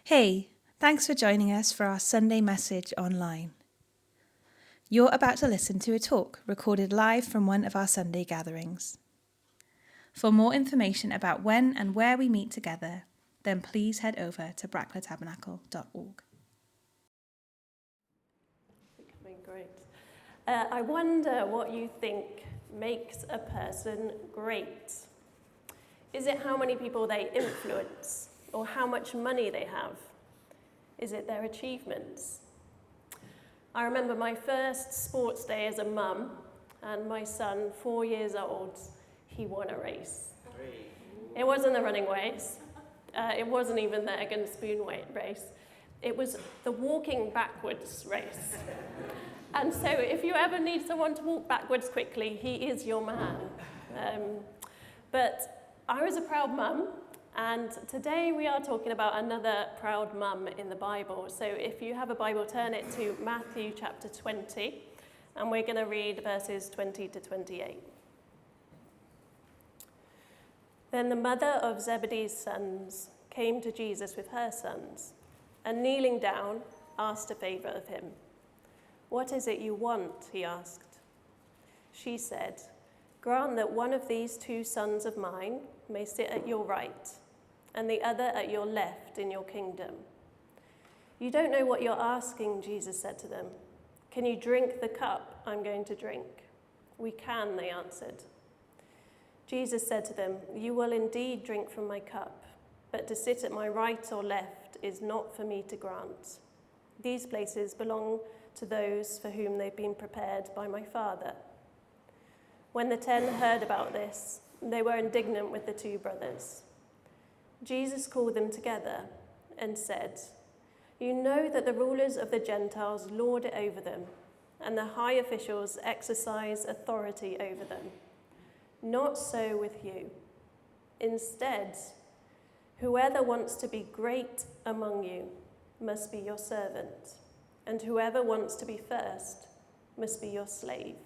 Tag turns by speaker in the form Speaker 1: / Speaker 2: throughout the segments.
Speaker 1: Hey, thanks for joining us for our Sunday message online. You're about to listen to a talk recorded live from one of our Sunday gatherings. For more information about when and where we meet together, then please head over to bracklatabernacle.org.
Speaker 2: Great. I wonder what you think makes a person great. Is it how many people they influence or how much money they have? Is it their achievements? I remember my first sports day as a mum, and my son, 4 years old, he won a race. It wasn't the running race. It wasn't even the egg and spoon race. It was the walking backwards race. And so if you ever need someone to walk backwards quickly, he is your man. But I was a proud mum, and today we are talking about another proud mum in the Bible. So if you have a Bible, turn it to Matthew chapter 20, and we're going to read verses 20 to 28. Then the mother of Zebedee's sons came to Jesus with her sons, and kneeling down, asked a favor of him. "What is it you want?" he asked. She said, "Grant that one of these 2 sons of mine may sit at your right, and the other at your left in your kingdom." "You don't know what you're asking," Jesus said to them. "Can you drink the cup I'm going to drink?" "We can," they answered. Jesus said to them, "You will indeed drink from my cup, but to sit at my right or left is not for me to grant. These places belong to those for whom they've been prepared by my Father." When the 10 heard about this, they were indignant with the 2 brothers. Jesus called them together and said, "You know that the rulers of the Gentiles lord it over them, and the high officials exercise authority over them. Not so with you. Instead, whoever wants to be great among you must be your servant, and whoever wants to be first must be your slave,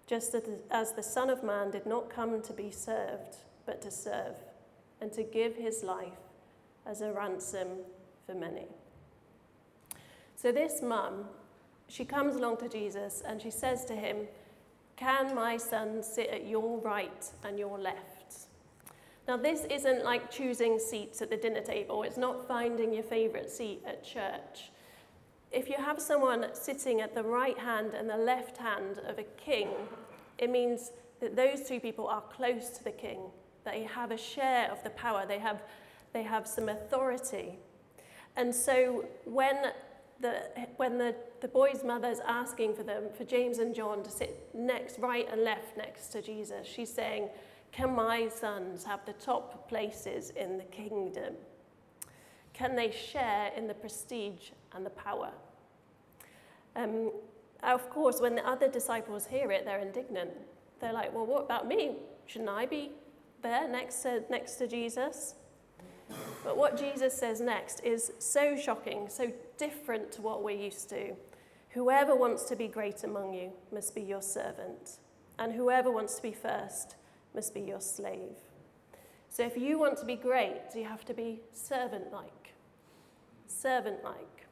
Speaker 2: just as the Son of Man did not come to be served, but to serve, and to give his life as a ransom for many." So this mum, she comes along to Jesus and she says to him, "Can my son sit at your right and your left?" Now this isn't like choosing seats at the dinner table. It's not finding your favourite seat at church. If you have someone sitting at the right hand and the left hand of a king, it means that those 2 people are close to the king. They have a share of the power. They have some authority. And so when the boy's mother's asking for James and John to sit right and left next to Jesus, she's saying, "Can my sons have the top places in the kingdom? Can they share in the prestige and the power?" Of course, when the other disciples hear it, they're indignant. They're like, "Well, what about me? Shouldn't I be there next to Jesus?" But what Jesus says next is so shocking, so different to what we're used to. "Whoever wants to be great among you must be your servant, and whoever wants to be first must be your slave." So if you want to be great, you have to be servant-like. Servant-like.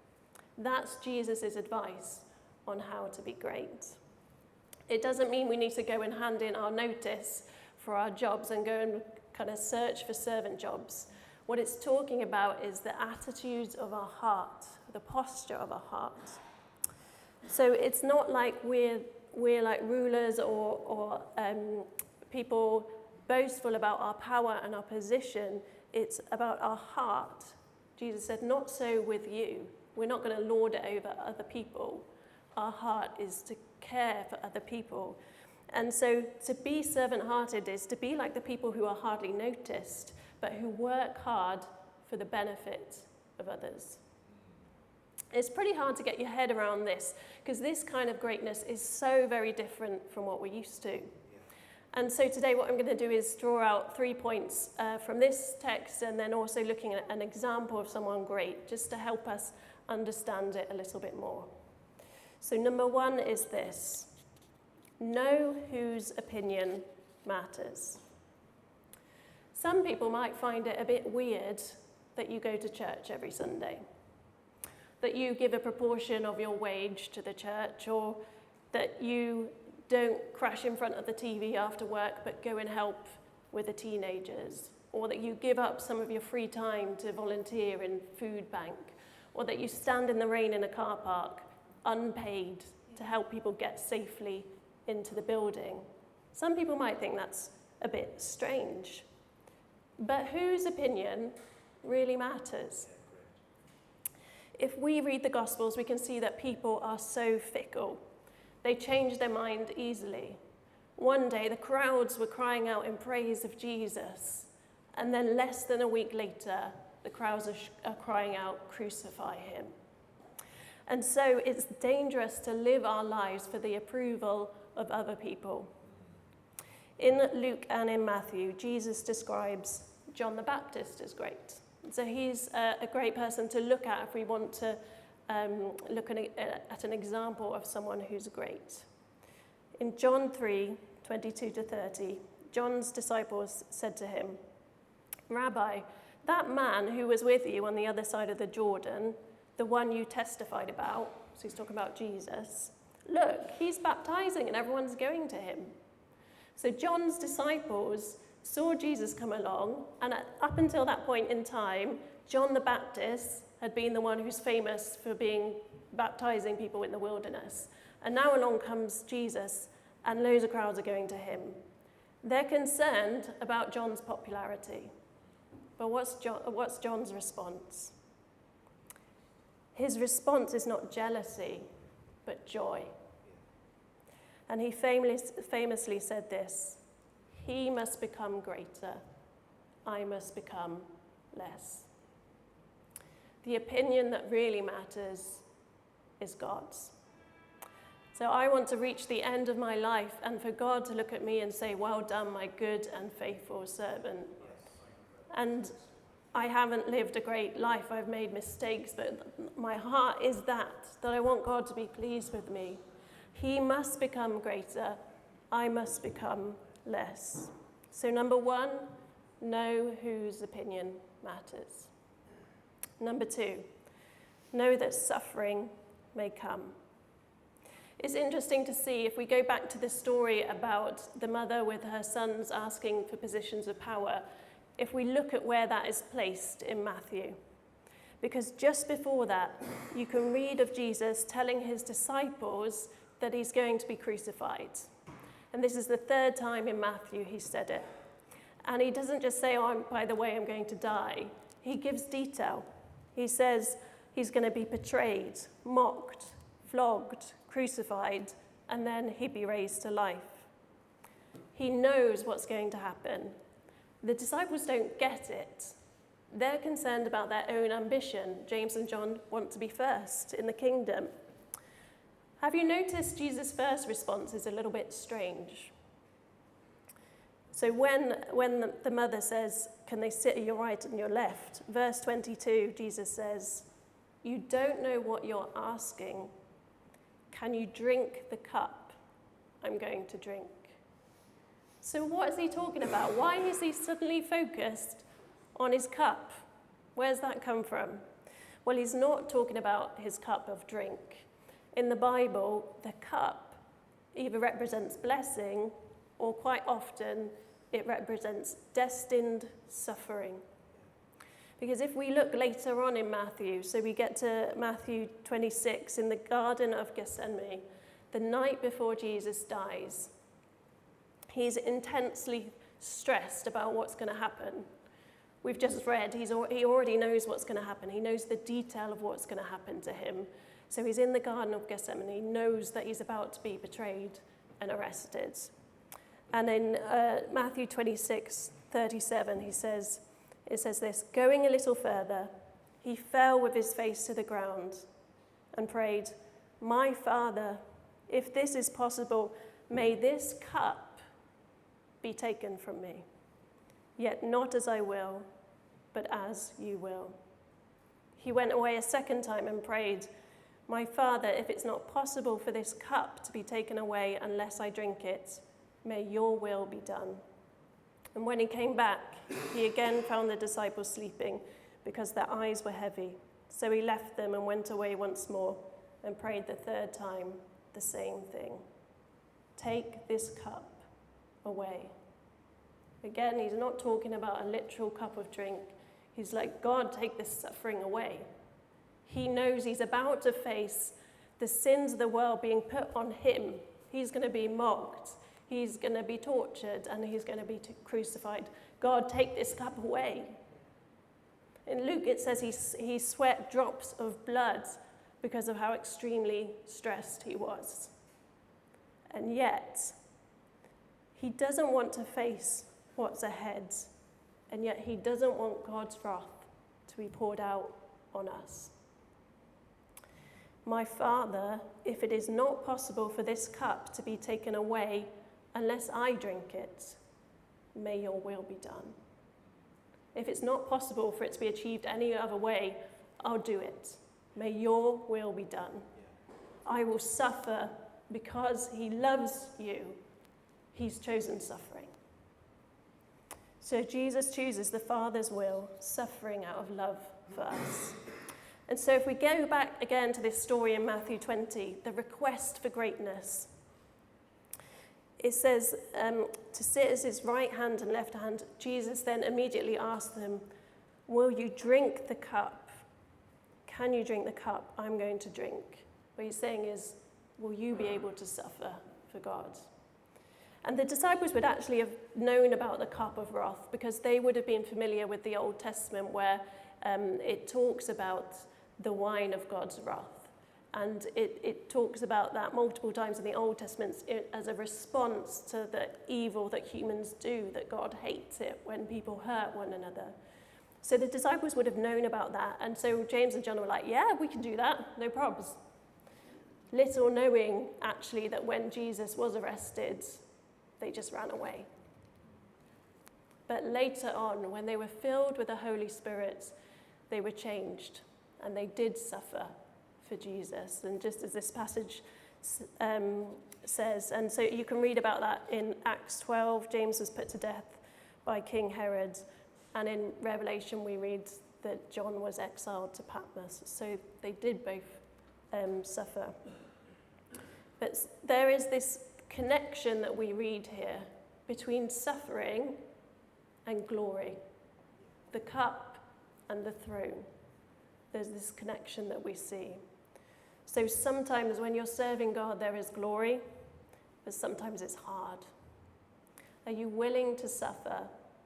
Speaker 2: That's Jesus' advice on how to be great. It doesn't mean we need to go and hand in our notice for our jobs and go and kind of search for servant jobs. What it's talking about is the attitudes of our heart, the posture of our heart. So it's not like we're like rulers or people boastful about our power and our position. It's about our heart. Jesus said, "Not so with you." We're not going to lord it over other people. Our heart is to care for other people. And so to be servant-hearted is to be like the people who are hardly noticed, but who work hard for the benefit of others. It's pretty hard to get your head around this, because this kind of greatness is so very different from what we're used to. And so today what I'm going to do is draw out 3 points from this text, and then also looking at an example of someone great, just to help us understand it a little bit more. So number 1 is this: know whose opinion matters. Some people might find it a bit weird that you go to church every Sunday, that you give a proportion of your wage to the church, or that you don't crash in front of the TV after work but go and help with the teenagers, or that you give up some of your free time to volunteer in food bank, or that you stand in the rain in a car park unpaid to help people get safely into the building. Some people might think that's a bit strange, but whose opinion really matters? If we read the Gospels, we can see that people are so fickle. They change their mind easily. One day, the crowds were crying out in praise of Jesus, and then less than a week later, the crowds are crying out, "Crucify him." And so it's dangerous to live our lives for the approval of other people. In Luke and in Matthew, Jesus describes John the Baptist as great. So he's a great person to look at if we want to look at an example of someone who's great. In John 3:22-30, John's disciples said to him, "Rabbi, that man who was with you on the other side of the Jordan, the one you testified about," so he's talking about Jesus, "look, he's baptizing and everyone's going to him." So John's disciples saw Jesus come along, and up until that point in time, John the Baptist had been the one who's famous for baptizing people in the wilderness. And now along comes Jesus, and loads of crowds are going to him. They're concerned about John's popularity. But what's John's response? His response is not jealousy, but joy. And he famously said this, "He must become greater, I must become less." The opinion that really matters is God's. So I want to reach the end of my life and for God to look at me and say, "Well done, my good and faithful servant." And I haven't lived a great life, I've made mistakes, but my heart is that I want God to be pleased with me. He must become greater, I must become less. So number one, know whose opinion matters. Number two, know that suffering may come. It's interesting to see, if we go back to the story about the mother with her sons asking for positions of power, if we look at where that is placed in Matthew. Because just before that, you can read of Jesus telling his disciples that he's going to be crucified. And this is the third time in Matthew he said it. And he doesn't just say, "Oh, by the way, I'm going to die." He gives detail. He says he's going to be betrayed, mocked, flogged, crucified, and then he'd be raised to life. He knows what's going to happen. The disciples don't get it. They're concerned about their own ambition. James and John want to be first in the kingdom. Have you noticed Jesus' first response is a little bit strange? So when the mother says, "Can they sit at your right and your left?" Verse 22, Jesus says, "You don't know what you're asking. Can you drink the cup I'm going to drink?" So what is he talking about? Why is he suddenly focused on his cup? Where's that come from? Well, he's not talking about his cup of drink. In the Bible, the cup either represents blessing or quite often it represents destined suffering. Because if we look later on in Matthew, so we get to Matthew 26 in the Garden of Gethsemane, the night before Jesus dies, he's intensely stressed about what's going to happen. We've just read, he already knows what's going to happen. He knows the detail of what's going to happen to him. So he's in the Garden of Gethsemane. He knows that he's about to be betrayed and arrested. And in Matthew 26:37, it says this, "Going a little further, he fell with his face to the ground and prayed, 'My Father, if this is possible, may this cup be taken from me. Yet not as I will, but as you will.' He went away a second time and prayed, 'My Father, if it's not possible for this cup to be taken away unless I drink it, may your will be done.' And when he came back, he again found the disciples sleeping, because their eyes were heavy. So he left them and went away once more and prayed the third time the same thing. Take this cup away. Again, he's not talking about a literal cup of drink. He's like, God, take this suffering away. He knows he's about to face the sins of the world being put on him. He's going to be mocked. He's going to be tortured, and he's going to be crucified. God, take this cup away. In Luke, it says he sweat drops of blood because of how extremely stressed he was. And yet, he doesn't want to face what's ahead, and yet he doesn't want God's wrath to be poured out on us. My Father, if it is not possible for this cup to be taken away unless I drink it, may your will be done. If it's not possible for it to be achieved any other way, I'll do it. May your will be done. I will suffer because he loves you. He's chosen suffering. So Jesus chooses the Father's will, suffering out of love for us. And so if we go back again to this story in Matthew 20, the request for greatness, it says to sit at his right hand and left hand, Jesus then immediately asked them, will you drink the cup? Can you drink the cup I'm going to drink? What he's saying is, will you be able to suffer for God? And the disciples would actually have known about the cup of wrath because they would have been familiar with the Old Testament where it talks about the wine of God's wrath. And it talks about that multiple times in the Old Testament as a response to the evil that humans do, that God hates it when people hurt one another. So the disciples would have known about that. And so James and John were like, yeah, we can do that, no problems. Little knowing, actually, that when Jesus was arrested, they just ran away. But later on, when they were filled with the Holy Spirit, they were changed, and they did suffer for Jesus. And just as this passage says, and so you can read about that in Acts 12, James was put to death by King Herod, and in Revelation we read that John was exiled to Patmos. So they did both suffer. But there is this connection that we read here between suffering and glory, the cup and the throne. There's this connection that we see. So sometimes when you're serving God, there is glory, but sometimes it's hard. Are you willing to suffer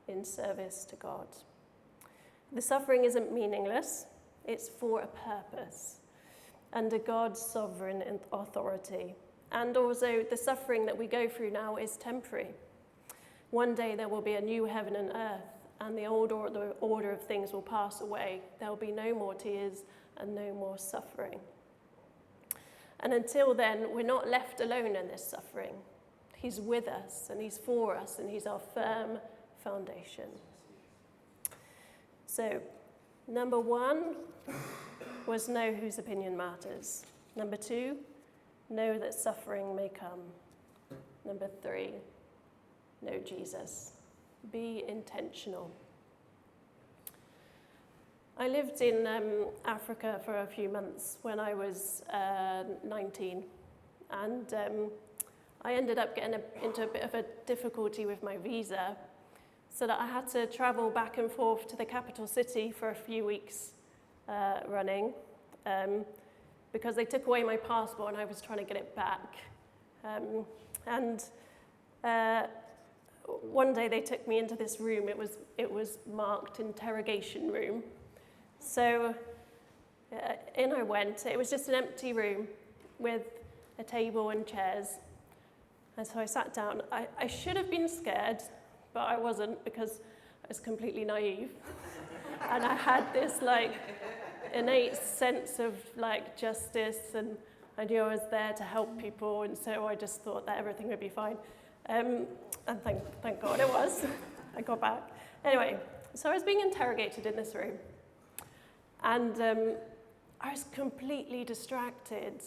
Speaker 2: in service to God? The suffering isn't meaningless. It's for a purpose, under God's sovereign authority. And also, the suffering that we go through now is temporary. One day there will be a new heaven and earth, and the old order of things will pass away. There will be no more tears and no more suffering. And until then, we're not left alone in this suffering. He's with us, and he's for us, and he's our firm foundation. So, number 1 was know whose opinion matters. Number 2, know that suffering may come. Number 3, know Jesus. Be intentional. I lived in Africa for a few months when I was 19, and I ended up getting into a bit of a difficulty with my visa, so that I had to travel back and forth to the capital city for a few weeks running, because they took away my passport and I was trying to get it back. One day they took me into this room. It was marked interrogation room. So in I went. It was just an empty room with a table and chairs. And so I sat down. I should have been scared, but I wasn't, because I was completely naive. And I had this innate sense of justice, and I knew I was there to help people, and so I just thought that everything would be fine. And thank God it was. I got back. Anyway, so I was being interrogated in this room. And I was completely distracted.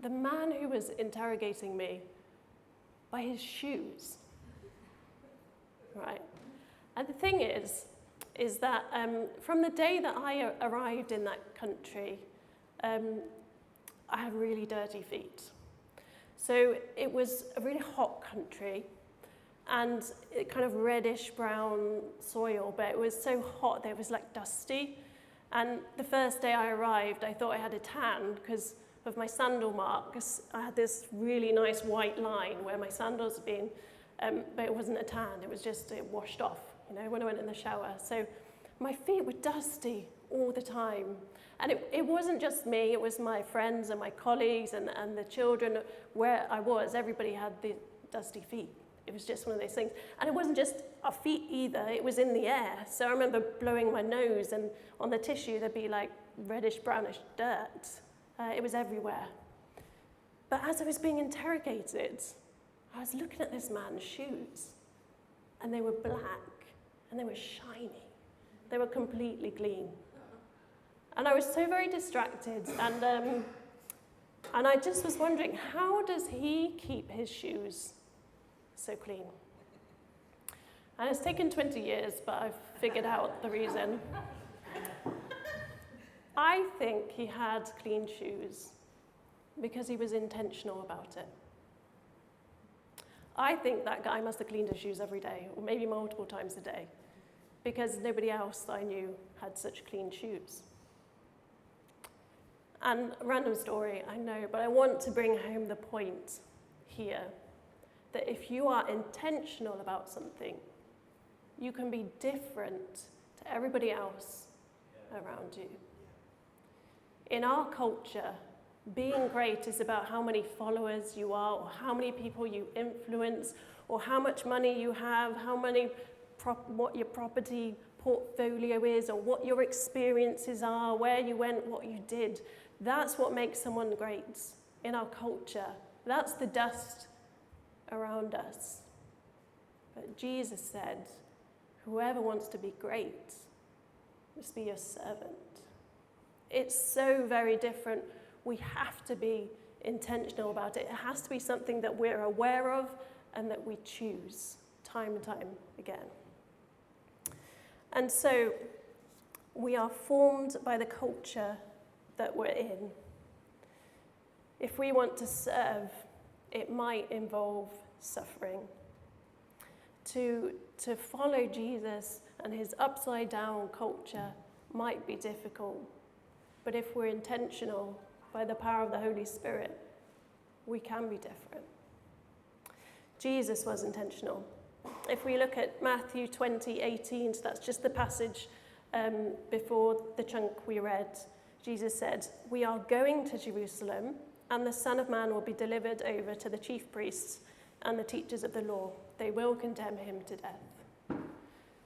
Speaker 2: The man who was interrogating me, by his shoes. Right? And the thing is, is that from the day that I arrived in that country, I had really dirty feet. So it was a really hot country, and it kind of reddish brown soil, but it was so hot that it was like dusty. And the first day I arrived, I thought I had a tan because of my sandal marks. I had this really nice white line where my sandals had been, but it wasn't a tan, it washed off, when I went in the shower. So my feet were dusty all the time. And it wasn't just me, it was my friends and my colleagues and the children where I was. Everybody had the dusty feet. It was just one of those things. And it wasn't just our feet either, it was in the air. So I remember blowing my nose, and on the tissue there'd be like reddish, brownish dirt. It was everywhere. But as I was being interrogated, I was looking at this man's shoes, and they were black, and they were shiny. They were completely clean. And I was so very distracted, and I just was wondering, how does he keep his shoes so clean? And it's taken 20 years, but I've figured out the reason. I think he had clean shoes because he was intentional about it. I think that guy must have cleaned his shoes every day, or maybe multiple times a day, because nobody else that I knew had such clean shoes. And a random story, I know, but I want to bring home the point here that if you are intentional about something, you can be different to everybody else around you. In our culture, being great is about how many followers you are, or how many people you influence, or how much money you have, what your property portfolio is, or what your experiences are, where you went, what you did. That's what makes someone great in our culture. That's the dust around us. But Jesus said, whoever wants to be great must be your servant. It's so very different. We have to be intentional about it. It has to be something that we're aware of and that we choose time and time again. And so we are formed by the culture that we're in. If we want to serve, it might involve suffering. To follow Jesus and his upside-down culture might be difficult, but if we're intentional by the power of the Holy Spirit, we can be different. Jesus was intentional. If we look at Matthew 20:18, so that's just the passage before the chunk we read, Jesus said, "We are going to Jerusalem, and the Son of Man will be delivered over to the chief priests and the teachers of the law. They will condemn him to death."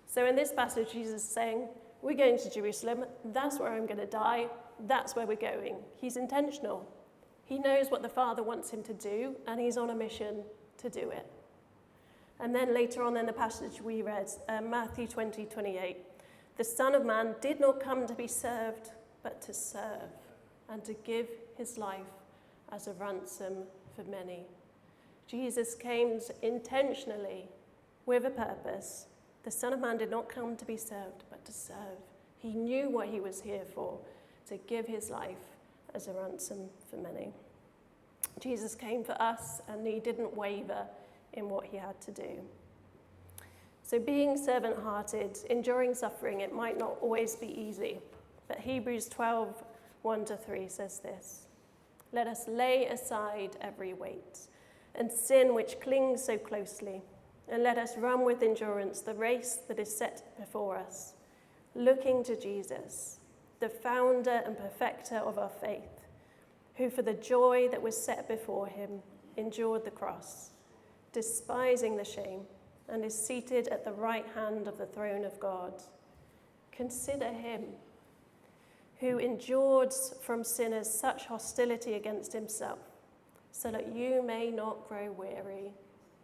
Speaker 2: So in this passage, Jesus is saying, we're going to Jerusalem, that's where I'm going to die, that's where we're going. He's intentional. He knows what the Father wants him to do, and he's on a mission to do it. And then later on in the passage we read, Matthew 20:28, "The Son of Man did not come to be served, but to serve, and to give his life as a ransom for many." Jesus came intentionally with a purpose. The Son of Man did not come to be served, but to serve. He knew what he was here for, to give his life as a ransom for many. Jesus came for us, and he didn't waver in what he had to do. So being servant-hearted, enduring suffering, it might not always be easy. But Hebrews 12:1-3 says this, "Let us lay aside every weight and sin which clings so closely, and let us run with endurance the race that is set before us, looking to Jesus, the founder and perfecter of our faith, who for the joy that was set before him endured the cross, despising the shame, and is seated at the right hand of the throne of God. Consider him who endured from sinners such hostility against himself, so that you may not grow weary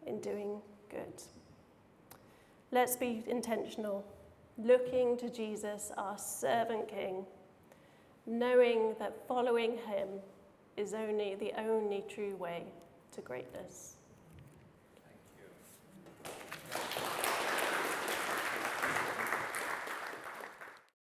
Speaker 2: in doing good." Let's be intentional, looking to Jesus, our servant King, knowing that following him is the only true way to greatness.